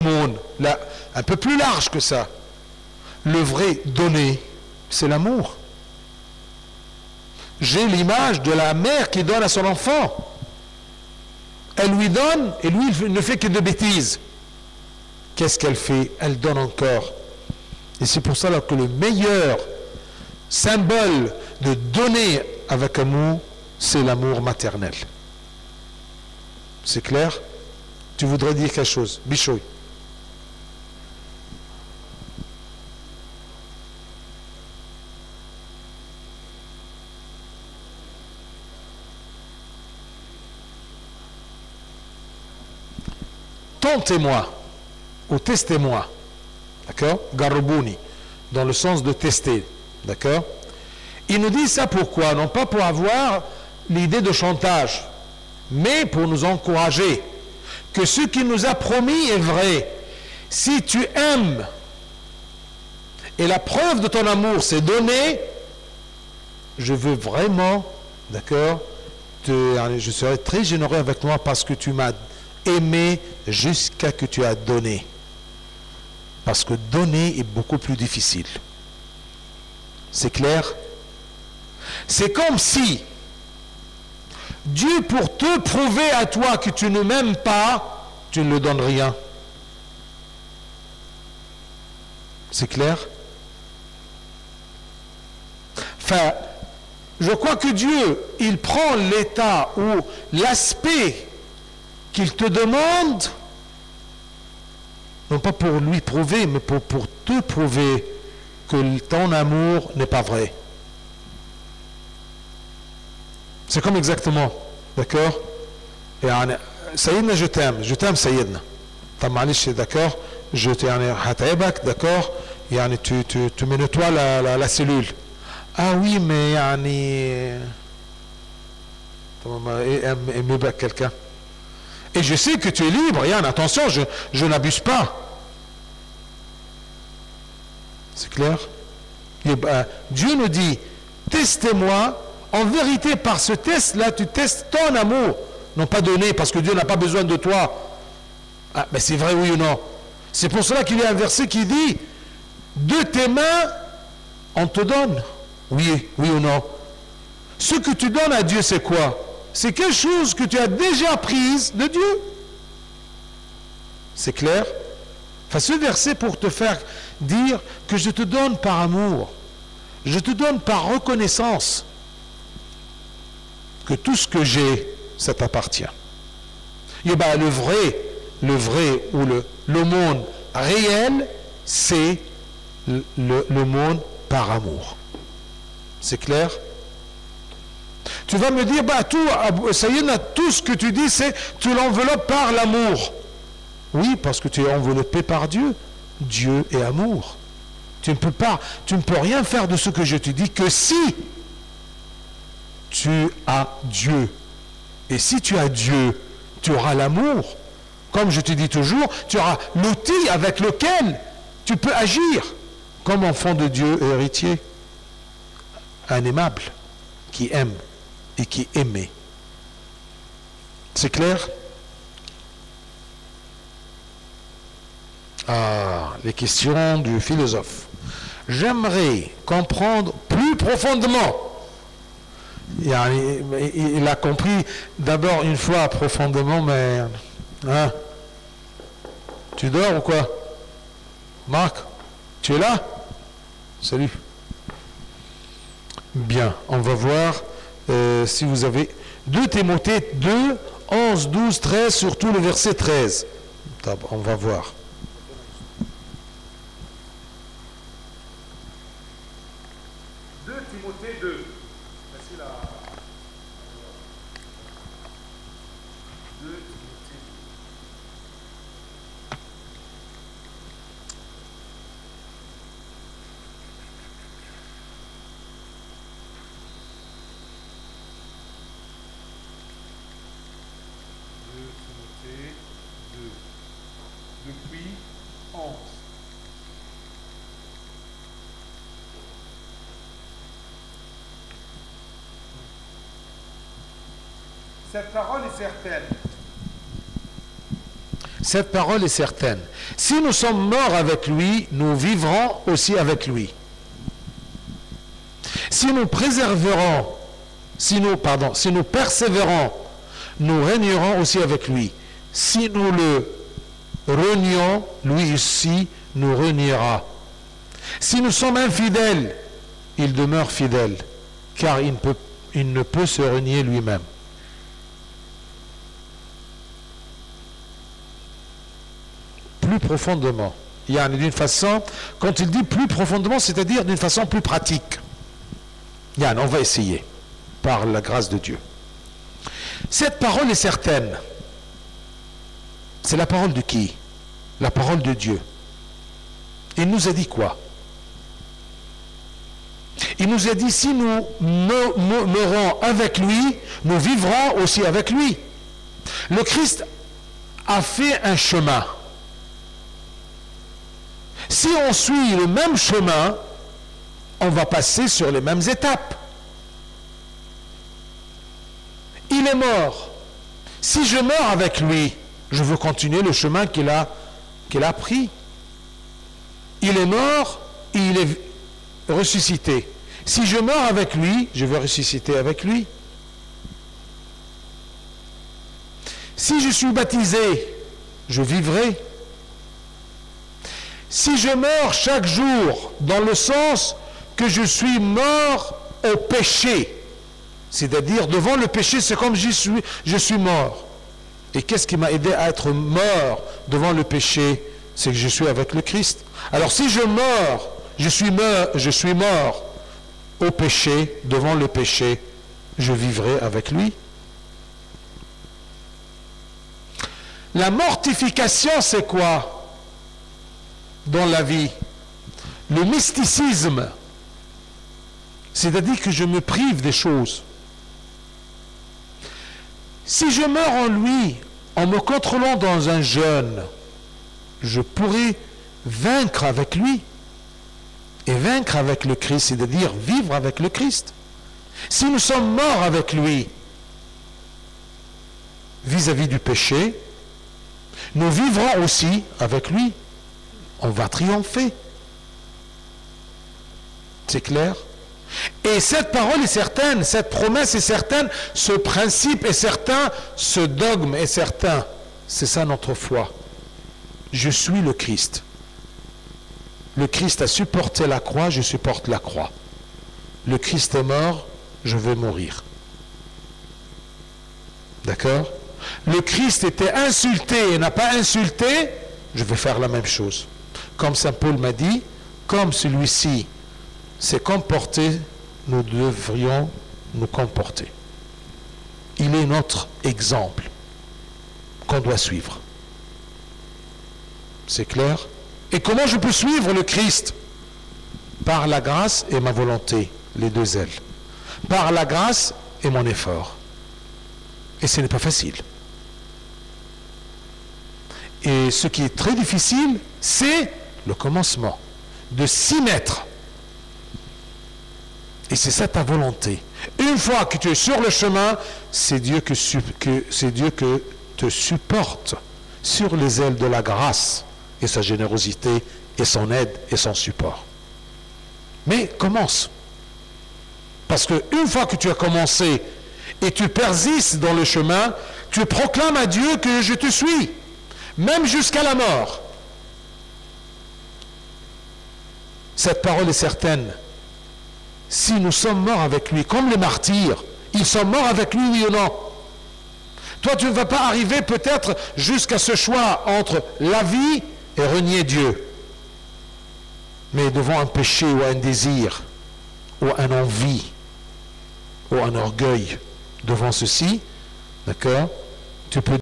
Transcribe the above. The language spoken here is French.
monde, là, un peu plus large que ça. Le vrai donner, c'est l'amour. J'ai l'image de la mère qui donne à son enfant. Elle lui donne et lui il ne fait que de bêtises. Qu'est-ce qu'elle fait? Elle donne encore. Et c'est pour ça que le meilleur symbole de donner avec amour, c'est l'amour maternel. C'est clair? Tu voudrais dire quelque chose? Bichoui. Tentez-moi, ou testez-moi, d'accord? Garbouni, dans le sens de tester, d'accord? Il nous dit ça pourquoi? Non pas pour avoir l'idée de chantage, mais pour nous encourager que ce qu'il nous a promis est vrai. Si tu aimes, et la preuve de ton amour c'est donner, je veux vraiment, d'accord, je serai très généreux avec toi parce que tu m'as aimé jusqu'à que tu as donné. Parce que donner est beaucoup plus difficile. C'est clair? C'est comme si Dieu, pour te prouver à toi que tu ne m'aimes pas, tu ne le donnes rien. C'est clair? Enfin, je crois que Dieu, il prend l'état ou l'aspect qu'il te demande, non pas pour lui prouver, mais pour te prouver que ton amour n'est pas vrai. C'est comme exactement, d'accord? Sayyidna, je t'aime Sayyidna. T'as معلش, d'accord? Je t'ai هتعبك, d'accord? Tu me nettoies la cellule. Ah oui, mais aimer quelqu'un. Et je sais que tu es libre, Yann, attention, je n'abuse pas. C'est clair? Dieu nous dit, testez-moi. En vérité, par ce test-là, tu testes ton amour. Non pas donné, parce que Dieu n'a pas besoin de toi. Ah, mais c'est vrai, oui ou non? C'est pour cela qu'il y a un verset qui dit, de tes mains, on te donne. Oui, oui ou non? Ce que tu donnes à Dieu, c'est quoi? C'est quelque chose que tu as déjà prise de Dieu. C'est clair? Enfin, ce verset pour te faire dire que je te donne par amour. Je te donne par reconnaissance. Que tout ce que j'ai, ça t'appartient. Et bien, le vrai ou le monde réel, c'est le monde par amour. C'est clair? Tu vas me dire, bah, Sayyidna, tout ce que tu dis, c'est tu l'enveloppes par l'amour. Oui, parce que tu es enveloppé par Dieu. Dieu est amour. Tu ne peux rien faire de ce que je te dis que si tu as Dieu. Et si tu as Dieu, tu auras l'amour. Comme je te dis toujours, tu auras l'outil avec lequel tu peux agir comme enfant de Dieu et héritier. Un aimable qui aime et qui est aimé. C'est clair? Ah, les questions du philosophe. J'aimerais comprendre plus profondément. Il a compris d'abord une fois profondément, mais... Hein? Tu dors ou quoi? Marc, tu es là? Salut. Bien, on va voir si vous avez 2 Timothée 2, 11, 12, 13, surtout le verset 13. On va voir. Timothée 2. Facile à... 2 Timothée. Timothée 2. Depuis 11. Cette parole est certaine. Cette parole est certaine. Si nous sommes morts avec lui, nous vivrons aussi avec lui. Si nous persévérons, nous régnerons aussi avec lui. Si nous le renions, lui aussi nous reniera. Si nous sommes infidèles, il demeure fidèle, car il ne peut se renier lui-même. Plus profondément. Il y a d'une façon, quand il dit plus profondément, c'est-à-dire d'une façon plus pratique. Yann, on va essayer, par la grâce de Dieu. Cette parole est certaine. C'est la parole de qui? La parole de Dieu. Il nous a dit quoi? Il nous a dit, si nous mourons avec lui, nous vivrons aussi avec lui. Le Christ a fait un chemin. Si on suit le même chemin, on va passer sur les mêmes étapes. Il est mort. Si je meurs avec lui, je veux continuer le chemin qu'il a pris. Il est mort, il est ressuscité. Si je meurs avec lui, je veux ressusciter avec lui. Si je suis baptisé, je vivrai. Si je meurs chaque jour, dans le sens que je suis mort au péché, c'est-à-dire devant le péché, c'est comme je suis mort. Et qu'est-ce qui m'a aidé à être mort devant le péché? C'est que je suis avec le Christ. Alors si je suis mort au péché, devant le péché, je vivrai avec lui. La mortification, c'est quoi dans la vie? Le mysticisme, c'est-à-dire que je me prive des choses. Si je meurs en lui, en me contrôlant dans un jeûne, je pourrai vaincre avec lui et vaincre avec le Christ, c'est-à-dire vivre avec le Christ. Si nous sommes morts avec lui vis-à-vis du péché, nous vivrons aussi avec lui. On va triompher. C'est clair? Et cette parole est certaine, cette promesse est certaine, ce principe est certain, ce dogme est certain. C'est ça notre foi. Je suis le Christ. Le Christ a supporté la croix, je supporte la croix. Le Christ est mort, je vais mourir. D'accord? Le Christ était insulté et n'a pas insulté, je vais faire la même chose. Comme Saint Paul m'a dit, comme celui-ci s'est comporté, nous devrions nous comporter. Il est notre exemple qu'on doit suivre. C'est clair? Et comment je peux suivre le Christ? Par la grâce et ma volonté, les deux ailes. Par la grâce et mon effort. Et ce n'est pas facile. Et ce qui est très difficile, c'est le commencement, de s'y mettre. Et c'est ça ta volonté. Une fois que tu es sur le chemin, c'est Dieu que te supporte sur les ailes de la grâce et sa générosité et son aide et son support. Mais commence. Parce qu'une fois que tu as commencé et tu persistes dans le chemin, tu proclames à Dieu que je te suis, même jusqu'à la mort. Cette parole est certaine. Si nous sommes morts avec lui, comme les martyrs, ils sont morts avec lui, oui ou non? Toi, tu ne vas pas arriver peut-être jusqu'à ce choix entre la vie et renier Dieu. Mais devant un péché ou un désir, ou un envie, ou un orgueil, devant ceci, d'accord, tu peux